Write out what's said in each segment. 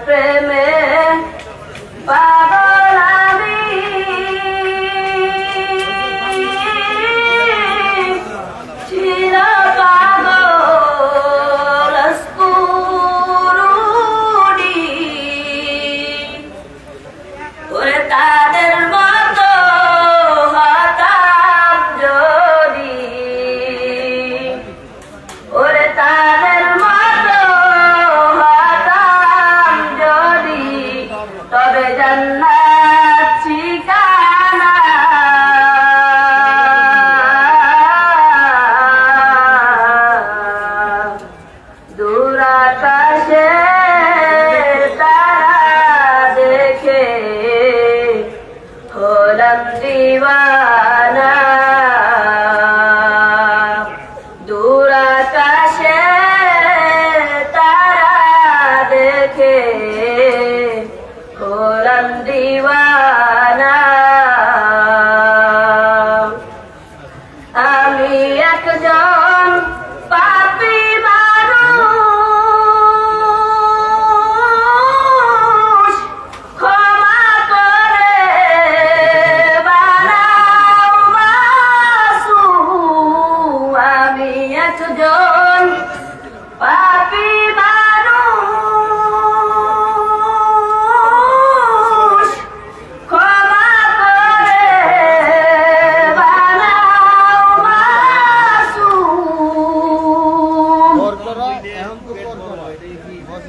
প্রেমে পাগল আমি চির পাগল স্কুরুনি ওরে তাদের মতো হতাম যদি ওরে তাদের মতো হতাম যদি তবে জান্নাত ঠিকানা দূর আকাশে তারা দেখে হলাম দিওয়ানা দূর আকাশে তারা দেখে হলাম দিওয়ানা আমি একজন পাপী মানুষ ক্ষমা করে বানাও মাসুম আমি একজন পাপী মানুষ ক্ষমা করে বানাও মাসুম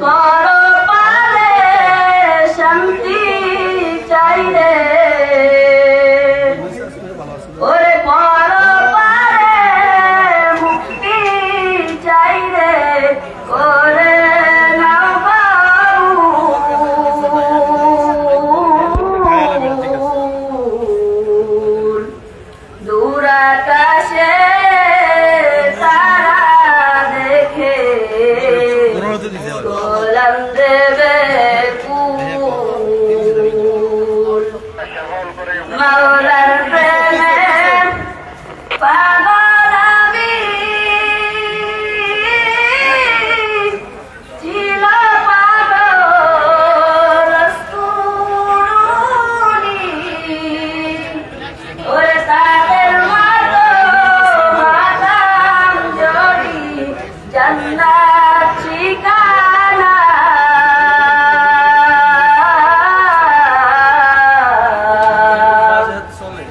পরপারে শান্তি চাই রে ওরে পরপারে মুক্তি চাই রে ওরে নাও কবুল। দূর আকাশে তারা দেখে গোলাম দেবে কুল মাওলার প্রেমে পাগল আমি চির পাগল স্কুরুনি ওরে তাদের মতো হতাম যদি জান্নাত ঠিকানা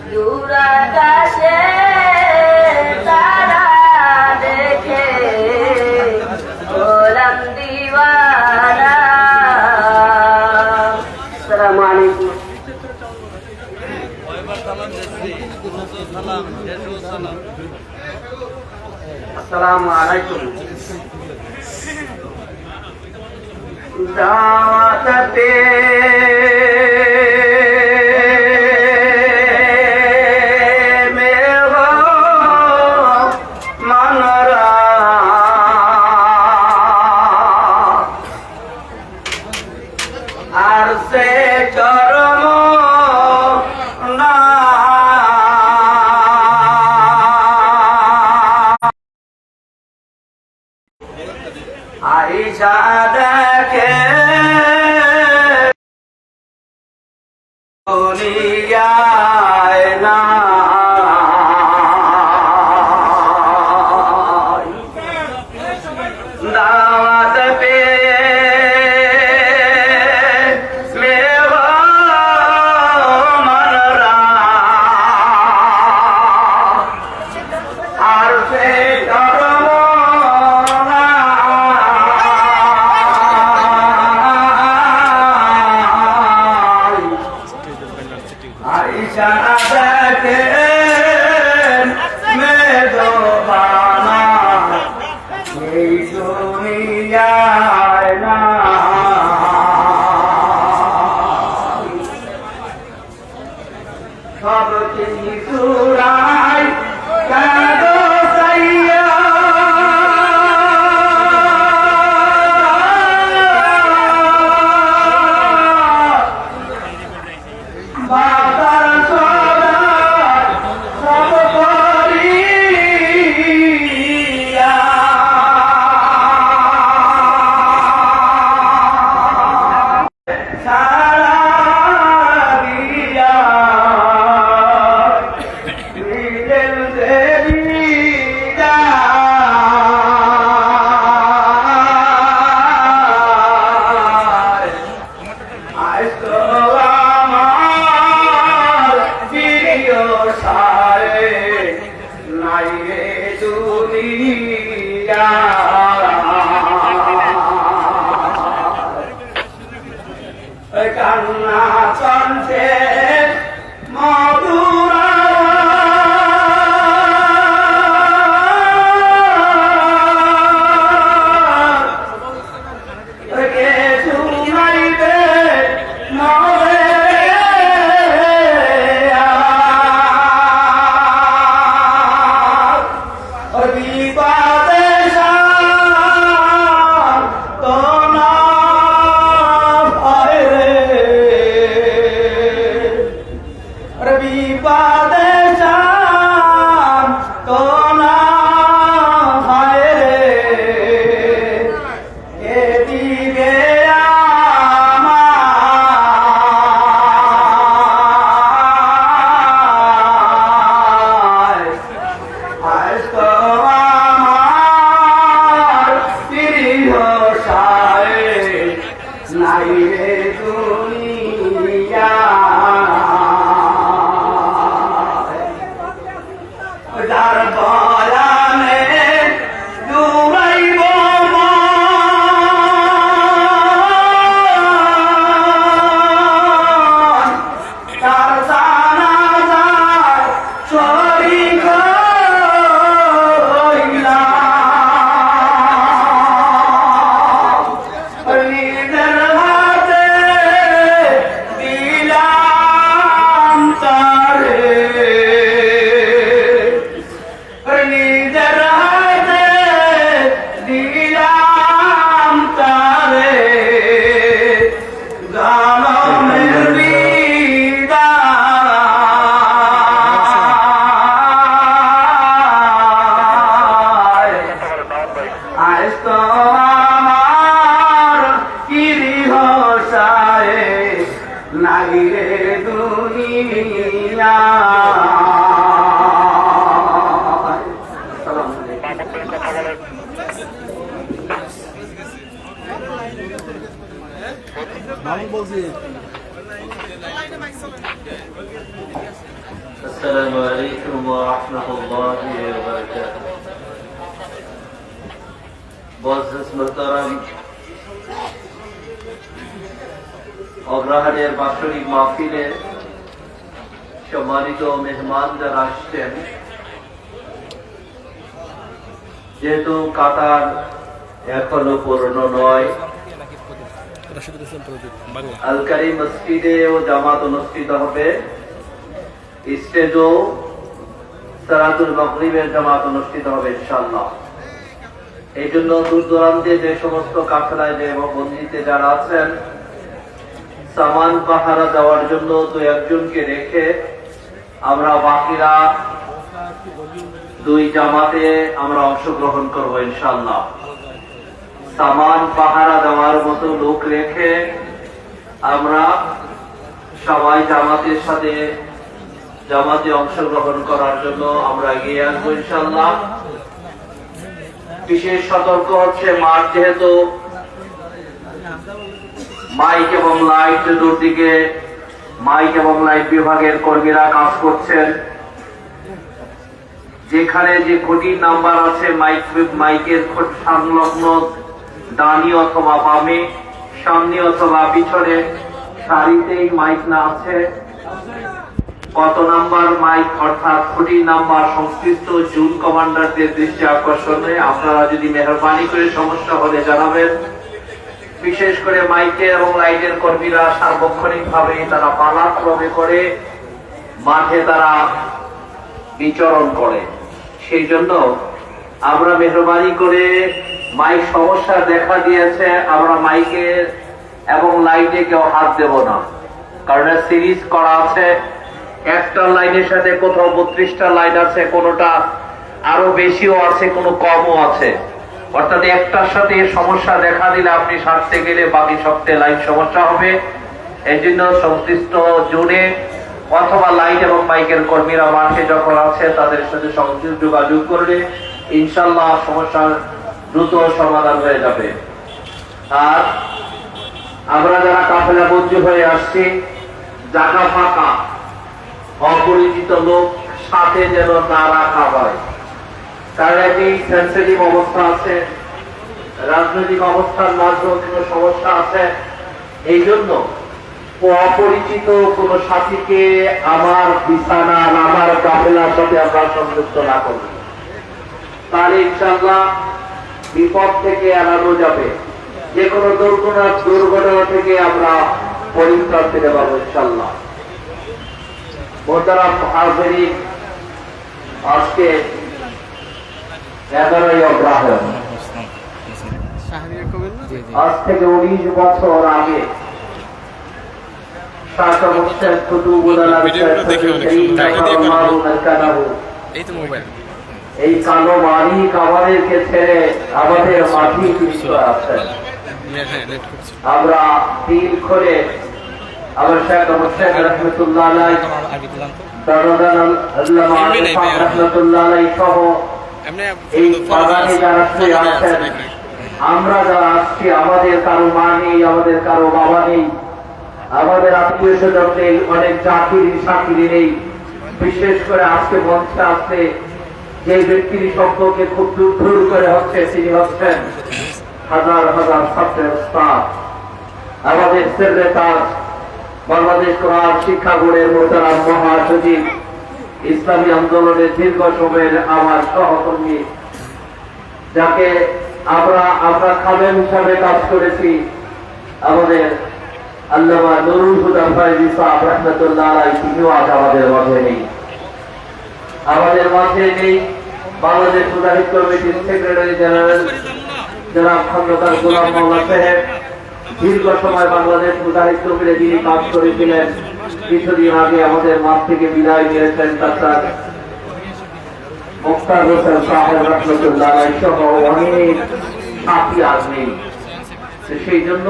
দূর আকাশে তারা দেখে হলাম দিওয়ানা আসসালামু আলাইকুম আসসালামু আলাইকুম দাওয়াতে মেঘো মনরা আর সে চরম না আইসা দেখে দুনিয়ায় না দাওয়াত পে মেঘো মনরা আর সে আইসা কান্না কণ্ঠে মধুর السلام عليكم ورحمة الله وبركاته. معزز محترم অগ্রহারের বাৎসরিক মাহফিলে সম্মানিত মেহমান যারা আসছেন, যেহেতু কাতার এখনো পূর্ণ নয়, আল কারিম মসজিদে ও জামাত অনুষ্ঠিত হবে, স্টেজও সালাতুল মাগরিবের জামাত অনুষ্ঠিত হবে ইনশাআল্লাহ। এই জন্য দূর দূরান্তে যে সমস্ত কাফেলায় যে বন্দিতে যারা আছেন, সামান পাহারা দেওয়ার জন্য দু একজনকে রেখে আমরা বাকিরা দুই জামাতে আমরা অংশগ্রহণ করবো ইনশাআল্লাহ। সামান পাহারা দেওয়ার মতো লোক রেখে আমরা সবাই জামাতের সাথে জামাতে অংশগ্রহণ করার জন্য আমরা এগিয়ে আসবো ইনশাআল্লাহ। বিশেষ সতর্ক হচ্ছে মাঠ যেহেতু মাইক এবং লাইট চতুর্দিকে মাইক এবং লাইট বিভাগের কর্মীরা কাজ করছেন। যেখানে যে খুঁটির নাম্বার আছে মাইকের সংলগ্ন ডানি অথবা বামে, সামনে অথবা পিছনে সারিতেই মাইক না আছে, কত নাম্বার মাইক অর্থাৎ খুঁটির নাম্বার সংশ্লিষ্ট জুন কমান্ডারদের দৃষ্টি আকর্ষণে আপনারা যদি মেহরবানি করে সমস্যা হলে জানাবেন। বিশেষ করে মাইকের এবং লাইটের কর্মীরা সার্বক্ষণিক ভাবে তারা পালাক্রমে করে মাঠে তারা বিচরণ করে, সেই জন্য আমরা মেহরবানি করে মাইক সমস্যা দেখা দিয়েছে, আমরা মাইকে এবং লাইটে কেউ হাত দেব না, কারণ সিরিজ করা আছে। একটা লাইনের সাথে কোথাও 32টা লাইন আছে, কোনোটা আরো বেশিও আছে, কোনো কমও আছে। অর্থাৎ একটার সাথে সমস্যা দেখা দিলে আপনি সারতে গেলে বাকি সপ্তাহে লাইন সমস্যা হবে। এই জন্য সংশ্লিষ্ট জোনে অথবা লাইট এবং মাইকের কর্মীরা মাঠে যখন আছে তাদের সাথে যোগাযোগ করলে ইনশাল্লাহ সমস্যার দ্রুত সমাধান হয়ে যাবে। আর আমরা যারা কাফেলা বন্দী হয়ে আসছি, জায়গা ফাঁকা, অপরিচিত লোক সাথে যেন না রাখা হয়, কারণ একটি সেন্সিটিভ অবস্থা আছে, রাজনৈতিক অবস্থার মাঝেও কোনো সমস্যা আছে। এই জন্য অপরিচিত কোন সাথীকে আমার বিছানা আমার কাফেলার সাথে আমরা সংযুক্ত না করি, তাহলে ইনশাআল্লাহ বিপদ থেকে এড়ানো যাবে, যে কোনো দুর্ঘটনা থেকে আমরা পরিত্রাণ পেতে পারবো ইনশাআল্লাহ। মোহতারাম হাজিরিন, আজকে 11ই অগ্রহায়ণ, আজ থেকে 19 বছর আগে এই কালো মালিক আমাদেরকে ছেড়ে আমাদের মাটি আছেন। আমরা দিন করে আমার শেখ হোসেন রহমতুল্লাহ আলাইহি, রহমতুল্লাহ আলাইহি সহ এই বাগানে যারা শুয়ে আছেন, আমরা যারা আসছি, আমাদের কারো মা নেই, আমাদের কারো বাবা নেই, আমাদের আত্মীয় স্বজন নেই, অনেক চাকরি সাকিরি নেই। বিশেষ করে আজকে মঞ্চে আসছে যে ব্যক্তির সম্পর্কে খুব দূর করে হচ্ছে, তিনি হচ্ছেন হাজার হাজার ছাত্রের উস্তাদ, আমাদের সেরে তাজ, বাংলাদেশ কোরআন শিক্ষা বোর্ডের মোহতারাম মহাসচিব, ইসলামী আন্দোলনের দীর্ঘ সময়ের আমার সহকর্মী, যাকে আমরা খাদেম হিসাবে কাজ করেছি, আমাদের আল্লামা নুরুল হুদা ফয়জি সাহেব রাহমাতুল্লাহ আলাইহি, তিনিও আজ আমাদের মাঝে নেই। বাংলাদেশ মুজাহিদ কমিটির সেক্রেটারি জেনারেল জনাব খন্দকার গোলাম মোল্লা সাহেব, দীর্ঘ সময় বাংলাদেশ মুজাহিদ কমিটিতে যিনি কাজ করেছিলেন, কিছুদিন আগে আমাদের মাঠ থেকে বিদায় নিয়েছেন ডাক্তার মুক্তার হোসেন সাহেব রাহমাতুল্লাহ আলাইহি সহ অনেক সাথী আজ নেই। সেই জন্য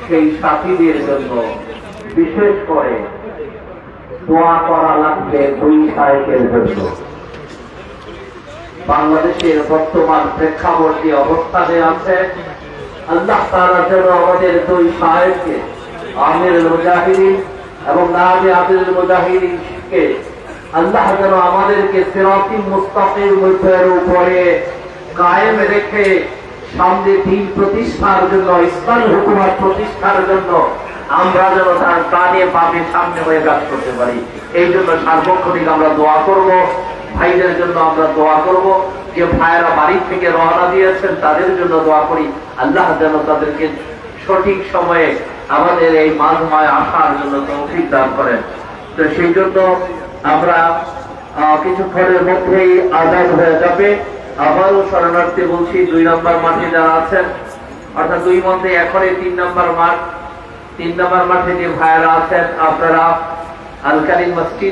সেই সাথীদের জন্য বিশেষ করে দোয়া করা লাগবে দুই সাহেবের জন্য। বাংলাদেশের বর্তমান প্রেক্ষাপট যে অবস্থানে আছে, আল্লাহ তাআলা যেন আমাদের দুই সাহেবকে, আমিরুল মুজাহিদিন এবং নায়েবে আমিরুল মুজাহিদিনকে আল্লাহ যেন আমাদেরকে সিরাতুল মুস্তাকিমের উপরে কায়েম রেখে সামনে দিন প্রতিষ্ঠার জন্য, ইসলাম হুকুমত প্রতিষ্ঠার জন্য আমরা যেন তার প্রাণে পাপে সামনে হয়ে কাজ করতে পারি। এই জন্য সার্বক্ষণিক আমরা দোয়া করব, ভাইদের জন্য আমরা দোয়া করব, যে ভাইয়েরা বাড়ি থেকে রওনা দিয়েছেন তাদের জন্য দোয়া করি, আল্লাহ যেন তাদেরকে সঠিক সময়ে আমাদের এই মাঝমায় আসার জন্য তৌফিক দান করেন। তো সেই জন্য আমরা কিছুক্ষণের মধ্যেই আজাদ হয়ে যাবে। আবারও শরণার্থী বলছি, 2 নম্বর মাঠে যারা আছেন, অর্থাৎ 2 মধ্যে এখনই 3 নম্বর মাঠ, 3 নম্বর মাঠে যে ভাইয়েরা আছেন, আপনারা আল কালিম মসজিদে